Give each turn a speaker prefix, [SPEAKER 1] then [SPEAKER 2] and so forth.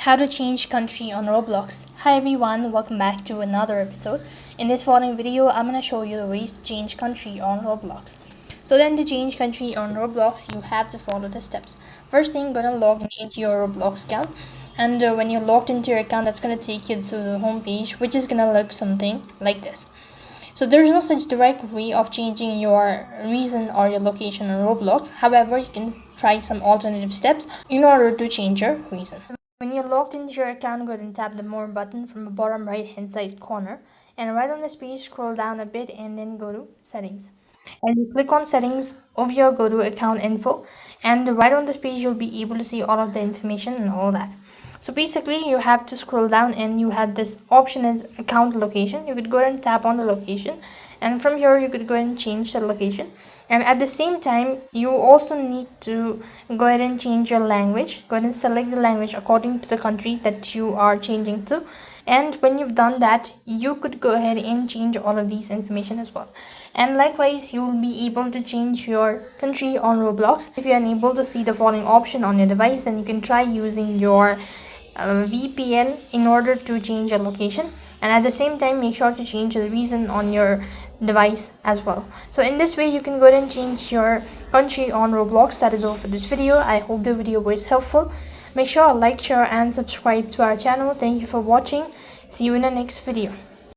[SPEAKER 1] How to change country on Roblox. Hi everyone, welcome back to another episode. In this following video, I'm going to show you the ways to change country on Roblox. So then to change country on Roblox, you have to follow the steps. First thing, gonna log into your Roblox account. And when you're logged into your account, that's going to take you to the home page, which is going to look something like this. So there's no such direct way of changing your region or your location on Roblox. However, you can try some alternative steps in order to change your region. When you're logged into your account, go ahead and tap the More button from the bottom right hand side corner. And right on this page, scroll down a bit and then go to Settings. And you click on Settings, over here go to Account Info. And right on this page, you'll be able to see all of the information and all that. So basically, you have to scroll down and you have this option as Account Location. You could go ahead and tap on the location. And from here, you could go ahead and change the location. And at the same time, you also need to go ahead and change your language. Go ahead and select the language according to the country that you are changing to. And when you've done that, you could go ahead and change all of these information as well. And likewise, you will be able to change your country on Roblox. If you're unable to see the following option on your device, then you can try using your VPN in order to change your location. And at the same time, make sure to change the region on your device as well. So in this way, you can go ahead and change your country on Roblox. That is all for this video. I hope the video was helpful. Make sure to like, share and subscribe to our channel. Thank you for watching. See you in the next video.